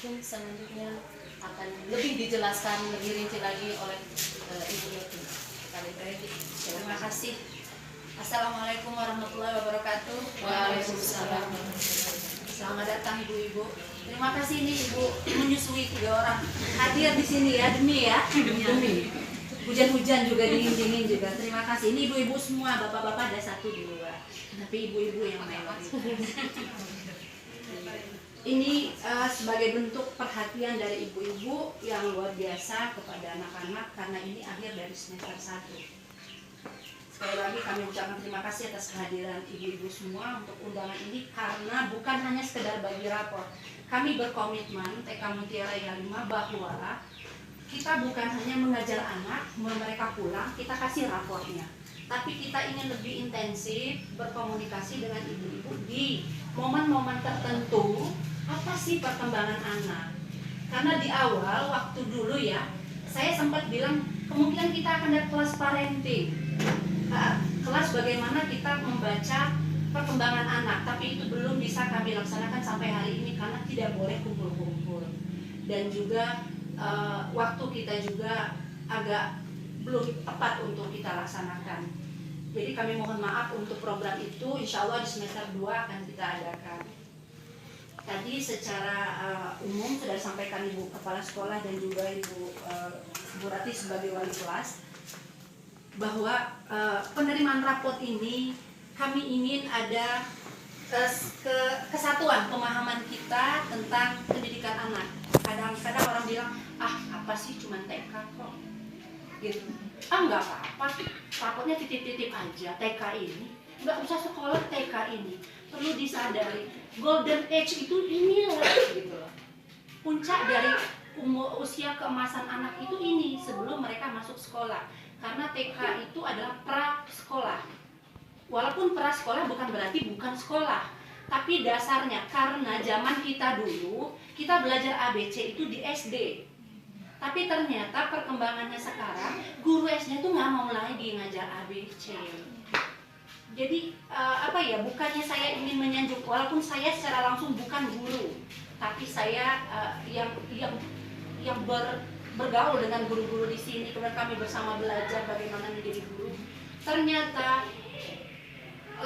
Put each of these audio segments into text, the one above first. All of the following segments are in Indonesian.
mungkin selanjutnya akan lebih dijelaskan lebih rinci lagi oleh Ibu Yeti. Terima kasih. Assalamualaikum warahmatullahi wabarakatuh. Waalaikumsalam. Selamat datang ibu-ibu. Terima kasih nih ibu menyusui 3 orang hadir di sini ya demi demi hujan-hujan juga dingin-dingin juga. Terima kasih. Ini ibu-ibu semua, bapak-bapak ada 1 di luar. Tapi ibu-ibu yang mayoritas. Ini sebagai bentuk perhatian dari ibu-ibu yang luar biasa kepada anak-anak karena ini akhir dari semester 1. Sekali lagi kami ucapkan terima kasih atas kehadiran ibu-ibu semua untuk undangan ini karena bukan hanya sekedar bagi rapor. Kami berkomitmen TK Mutiara Yali 5 bahwa kita bukan hanya mengajar anak, mereka pulang, kita kasih raportnya. Tapi kita ingin lebih intensif berkomunikasi dengan ibu-ibu di momen-momen tertentu. Apa sih perkembangan anak? Karena di awal waktu dulu ya, saya sempat bilang kemungkinan kita akan ada kelas parenting, kelas bagaimana kita membaca perkembangan anak. Tapi itu belum bisa kami laksanakan sampai hari ini karena tidak boleh kumpul-kumpul. Dan juga waktu kita juga agak belum tepat untuk kita laksanakan. Jadi kami mohon maaf untuk program itu. Insya Allah di semester 2 akan kita adakan. Tadi secara umum sudah disampaikan Ibu Kepala Sekolah dan juga Ibu Bu Rati sebagai wali kelas bahwa penerimaan raport ini kami ingin ada kesatuan pemahaman kita tentang pendidikan anak. Kadang-kadang orang bilang, apa sih cuma TK kok gitu. Enggak apa-apa, raportnya titip-titip aja. TK ini nggak usah sekolah, TK ini perlu disadari golden age itu inilah gitu loh. Puncak dari usia keemasan anak itu ini sebelum mereka masuk sekolah. Karena TK itu adalah pra sekolah. Walaupun pra sekolah bukan berarti bukan sekolah, tapi dasarnya karena zaman kita dulu kita belajar ABC itu di SD. Tapi ternyata perkembangannya sekarang guru SD itu nggak mau lagi ngajar ABC. Jadi bukannya saya ingin menyanjung, walaupun saya secara langsung bukan guru, tapi saya yang bergaul dengan guru-guru di sini, kemudian kami bersama belajar bagaimana menjadi guru. Ternyata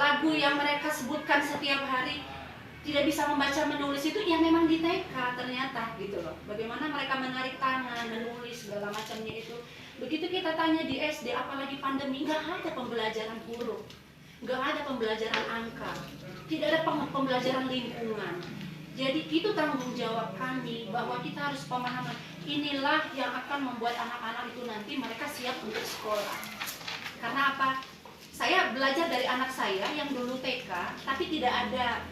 lagu yang mereka sebutkan setiap hari tidak bisa membaca menulis itu ya memang di TK ternyata gitu loh. Bagaimana mereka menarik tangan, menulis segala macamnya itu. Begitu kita tanya di SD, apalagi pandemi, nggak ada pembelajaran huruf, nggak ada pembelajaran angka, tidak ada pembelajaran lingkungan. Jadi itu tanggung jawab kami bahwa kita harus pemahaman. Inilah yang akan membuat anak-anak itu nanti mereka siap untuk sekolah. Karena apa? Saya belajar dari anak saya yang dulu TK, tapi tidak ada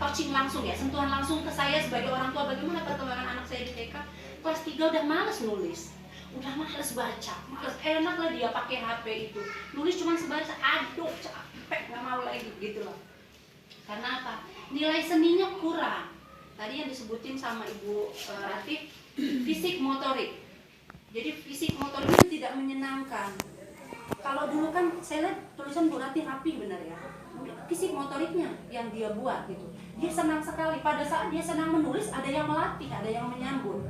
touching langsung ya, sentuhan langsung ke saya sebagai orang tua. Bagaimana perkembangan anak saya di TK? Kelas 3 udah males nulis, udah males baca, males. Enak lah dia pakai HP itu, nulis cuma sebaca, aduh capek, nggak mau lagi gitu loh. Karena apa? Nilai seninya kurang. Tadi yang disebutin sama Ibu Rati, fisik motorik. Jadi fisik motorik itu tidak menyenangkan. Kalau dulu kan saya lihat tulisan Bu Rati rapi benar ya. Fisik motoriknya yang dia buat gitu. Dia senang sekali. Pada saat dia senang menulis ada yang melatih, ada yang menyambut.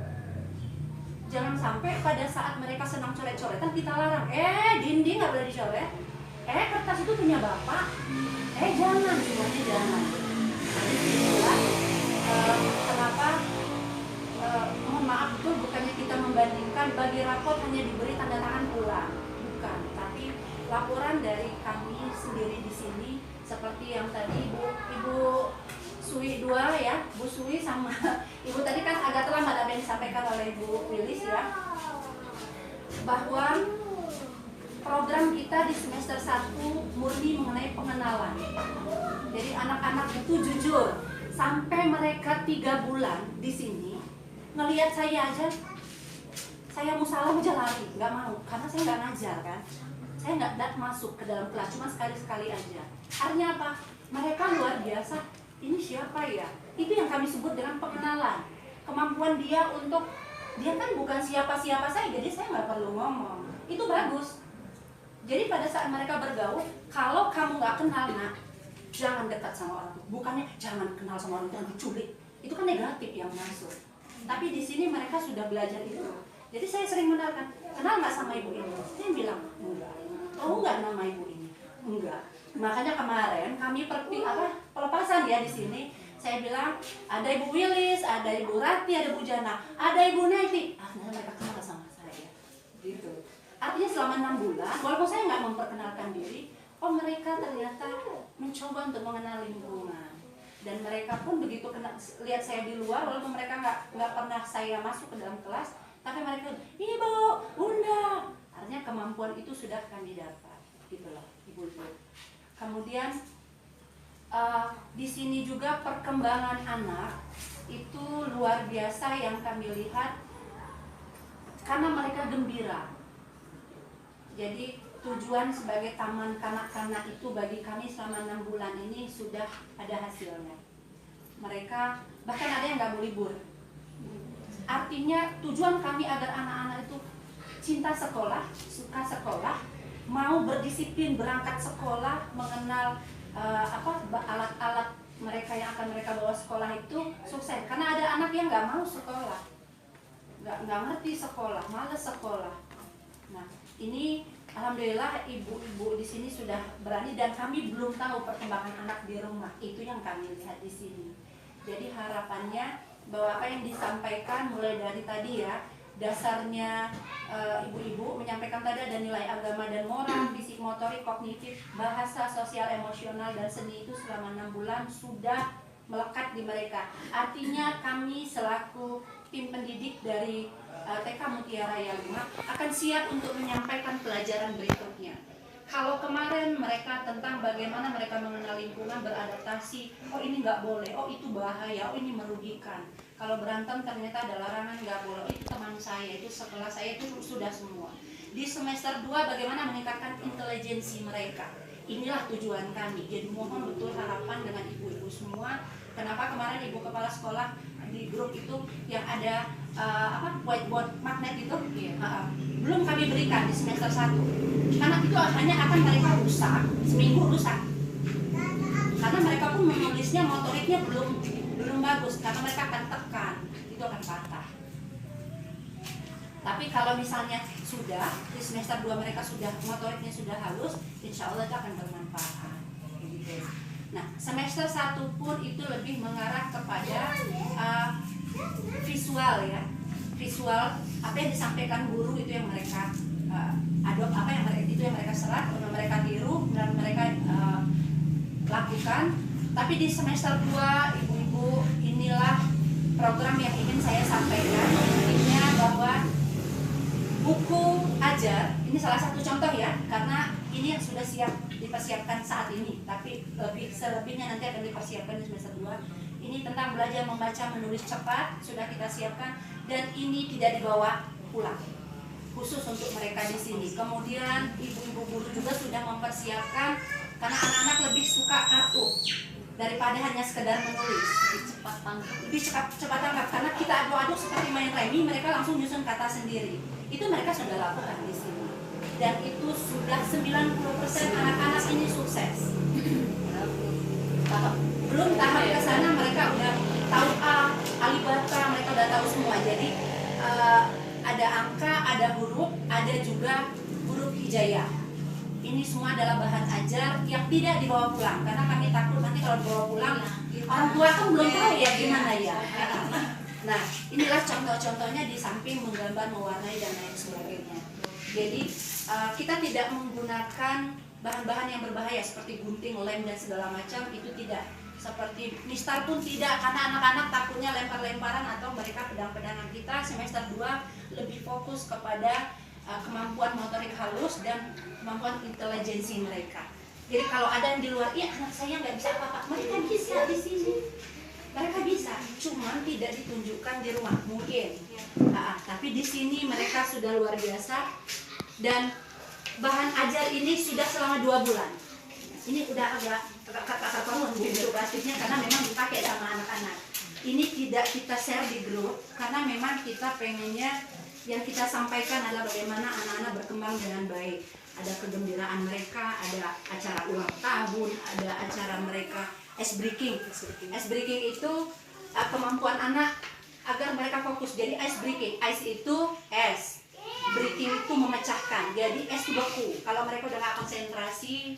Jangan sampai pada saat mereka senang coret-coretan kita larang. Dinding nggak boleh dicoret. Kertas itu punya bapak. Jangan, semuanya jangan. Kenapa? Mohon maaf itu bukannya kita membandingkan bagi raport hanya diberi tanda tangan pulang. Bukan, tapi laporan dari kami sendiri di sini seperti yang tadi Ibu Sui 2 ya, Bu Sui sama Ibu tadi kan agak terlambat apa yang disampaikan oleh Ibu Wilis ya, bahwa program kita di semester 1 murni mengenai pengenalan. Jadi anak-anak itu jujur sampai mereka 3 bulan di sini ngelihat saya aja, saya mau salah aja lari, nggak mau, karena saya nggak ngajar kan. Saya nggak masuk ke dalam kelas, cuma sekali-sekali aja. Artinya apa? Mereka luar biasa. Ini siapa ya? Itu yang kami sebut dengan pengenalan. Kemampuan dia untuk, dia kan bukan siapa-siapa saya, jadi saya nggak perlu ngomong. Itu bagus. Jadi pada saat mereka bergaul, kalau kamu nggak kenal, nak, jangan dekat sama orang itu. Bukannya jangan kenal sama orang itu, jangan diculik. Itu kan negatif yang masuk. Tapi di sini mereka sudah belajar itu. Jadi saya sering menanyakan, kenal nggak sama ibu ini? Dia bilang enggak. Tahu nggak nama ibu ini? Enggak. Makanya kemarin kami pelepasan ya di sini. Saya bilang ada Ibu Wilis, ada Ibu Rati, ada Bu Jana, ada Ibu Neti. Mereka kenal sama saya. Gitu. Artinya selama 6 bulan, walaupun saya nggak memperkenalkan diri, mereka ternyata mencoba untuk mengenal lingkungan. Dan mereka pun begitu lihat saya di luar, walaupun mereka nggak pernah saya masuk ke dalam kelas, tapi mereka, Ibu, Bunda. Artinya kemampuan itu sudah kami dapat, gitu loh, ibu-ibu. Kemudian di sini juga perkembangan anak itu luar biasa yang kami lihat karena mereka gembira. Jadi tujuan sebagai taman kanak-kanak itu bagi kami selama 6 bulan ini sudah ada hasilnya. Mereka bahkan ada yang nggak mau libur. Artinya tujuan kami agar anak-anak itu cinta sekolah, suka sekolah, mau berdisiplin berangkat sekolah, mengenal alat-alat mereka yang akan mereka bawa sekolah itu sukses. Karena ada anak yang nggak mau sekolah, nggak ngerti sekolah, malas sekolah. Nah, ini alhamdulillah ibu-ibu di sini sudah berani dan kami belum tahu perkembangan anak di rumah. Itu yang kami lihat di sini. Jadi harapannya bahwa apa yang disampaikan mulai dari tadi ya, dasarnya ibu-ibu menyampaikan tadi ada nilai agama dan moral, fisik, motorik, kognitif, bahasa, sosial, emosional, dan seni itu selama 6 bulan sudah melekat di mereka. Artinya kami selaku tim pendidik dari TK Mutiara Raya 5 akan siap untuk menyampaikan pelajaran berikutnya. Kalau kemarin mereka tentang bagaimana mereka mengenal lingkungan, beradaptasi, ini nggak boleh, itu bahaya, ini merugikan. Kalau berantem ternyata ada larangan, nggak boleh, itu teman saya, itu sekolah saya, itu sudah semua. Di semester 2 bagaimana meningkatkan intelijensi mereka. Inilah tujuan kami. Jadi mohon betul harapan dengan ibu-ibu semua. Kenapa kemarin ibu kepala sekolah di grup itu yang ada whiteboard magnet itu belum kami berikan di semester 1 karena itu hanya akan mereka rusak, seminggu rusak karena mereka pun menulisnya motoriknya belum bagus karena mereka akan tekan, itu akan patah. Tapi kalau misalnya sudah di semester 2 mereka sudah motoriknya sudah halus, insya Allah itu akan bermanfaat gitu. Nah, semester 1 pun itu lebih mengarah kepada visual ya. Visual apa yang disampaikan guru itu yang mereka itu yang mereka serap, mereka tiru dan mereka lakukan. Tapi di semester 2 ibu-ibu, inilah program yang ingin saya sampaikan. Intinya bahwa buku ajar, ini salah satu contoh ya, karena ini yang sudah siap dipersiapkan saat ini, tapi selebihnya nanti akan dipersiapkan di semester 2. Ini tentang belajar membaca menulis cepat, sudah kita siapkan, dan ini tidak dibawa pulang, khusus untuk mereka di sini. Kemudian ibu-ibu guru juga sudah mempersiapkan, karena anak-anak lebih suka kartu daripada hanya sekedar menulis, lebih cepat tanggap, karena kita aduk-aduk seperti main remi, mereka langsung nyusun kata sendiri. Itu mereka sudah lakukan di sini, dan itu sudah 90% anak-anak ini sukses. Belum tahap ke sana mereka udah tahu alibata, mereka udah tahu semua. Jadi ada angka, ada huruf, ada juga huruf hijaiyah. Ini semua adalah bahan ajar yang tidak dibawa pulang, karena kami takut nanti kalau dibawa pulang orang tua kan belum tahu ya gimana ya. Nah, inilah contoh-contohnya di samping menggambar, mewarnai dan lain sebagainya. Jadi kita tidak menggunakan bahan-bahan yang berbahaya seperti gunting, lem dan segala macam, itu tidak. Seperti mistar pun tidak, karena anak-anak takutnya lempar-lemparan atau mereka pedang-pedangan. Kita semester 2 lebih fokus kepada kemampuan motorik halus dan kemampuan intelijensi mereka. Jadi kalau ada yang di luar, iya anak saya nggak bisa apa-apa, mereka bisa di sini. Mereka bisa, cuman tidak ditunjukkan di rumah mungkin. Tapi di sini mereka sudah luar biasa, dan bahan ajar ini sudah selama 2 bulan. Ini udah agak kakak-kakak bentuk plastiknya karena memang dipakai sama anak-anak. Ini tidak kita share di grup karena memang kita pengennya yang kita sampaikan adalah bagaimana anak-anak berkembang dengan baik. Ada kegembiraan mereka, ada acara ulang tahun, ada acara mereka ice breaking. Ice breaking itu kemampuan anak agar mereka fokus. Jadi ice breaking, ice itu es, breaking itu memecahkan. Jadi es itu beku. Kalau mereka udah nggak konsentrasi,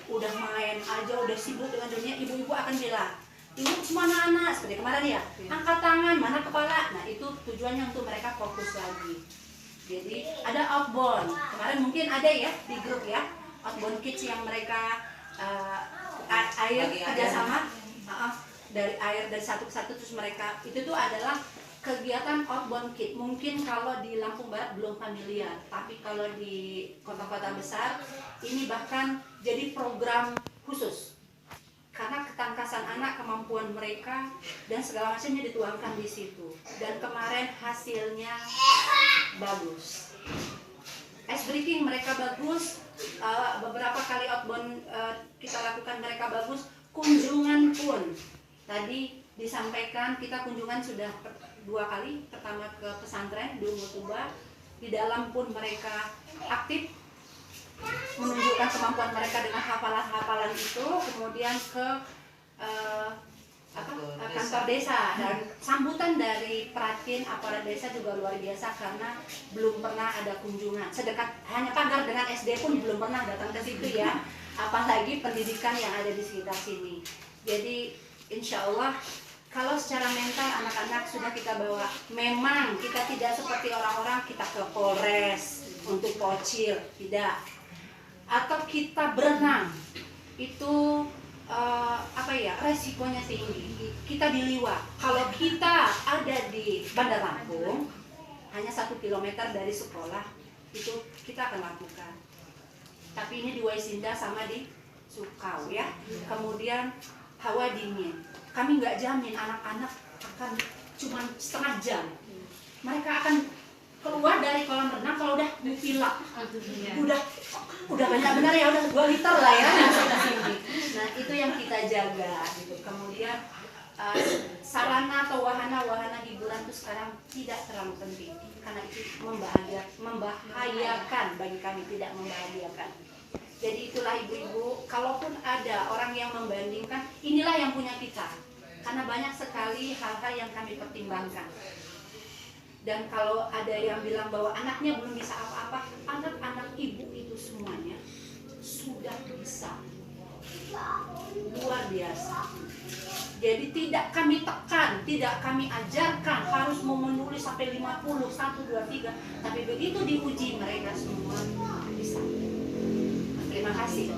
udah main aja, udah sibuk dengan dunia, ibu-ibu akan bilang, ibu semua anak-anak seperti kemarin ya, angkat tangan, mana kepala. Nah itu tujuannya untuk mereka fokus lagi. Jadi ada outbound. Kemarin mungkin ada ya di grup ya, outbound kids yang mereka air kerjasama dari air dari satu ke satu, terus mereka itu tuh adalah kegiatan outbound kid. Mungkin kalau di Lampung Barat belum familiar, tapi kalau di kota-kota besar ini bahkan jadi program khusus karena ketangkasan anak, kemampuan mereka dan segala macamnya dituangkan di situ. Dan kemarin hasilnya bagus. Ice breaking mereka bagus, beberapa kali outbound kita lakukan mereka bagus. Kunjungan pun tadi disampaikan kita kunjungan sudah 2 kali. Pertama ke pesantren di Umutuba, di dalam pun mereka aktif menunjukkan kemampuan mereka dengan hafalan-hafalan itu. Kemudian ke kantor desa, dan sambutan dari Pratin aparat desa juga luar biasa karena belum pernah ada kunjungan sedekat hanya pagar dengan SD pun belum pernah datang ke situ ya, apalagi pendidikan yang ada di sekitar sini. Jadi insya Allah kalau secara mental anak-anak sudah kita bawa, memang kita tidak seperti orang-orang kita ke Polres untuk pocil, tidak, atau kita berenang itu resikonya tinggi. Kita di Liwa, kalau kita ada di Bandar Lampung hanya 1 kilometer dari sekolah, itu kita akan lakukan. Tapi ini di Waisinda sama di Sukau ya. Kemudian hawa dingin, kami nggak jamin anak-anak akan cuma setengah jam. Mereka akan keluar dari kolam renang kalau udah pilek, udah banyak benar ya, udah 2 liter lah ya masuk ke sini. Nah itu yang kita jaga gitu. Kemudian sarana atau wahana hiburan itu sekarang tidak terlalu penting karena itu membahayakan bagi kami, tidak membahagiakan. Jadi itulah ibu-ibu, kalaupun ada orang yang membandingkan, inilah yang punya kita, karena banyak sekali hal-hal yang kami pertimbangkan. Dan kalau ada yang bilang bahwa anaknya belum bisa apa-apa, anak-anak ibu itu semuanya sudah bisa, luar biasa. Jadi tidak kami tekan, tidak kami ajarkan harus menulis sampai 50, 1, 2, 3. Tapi begitu diuji mereka semua bisa. Terima kasih.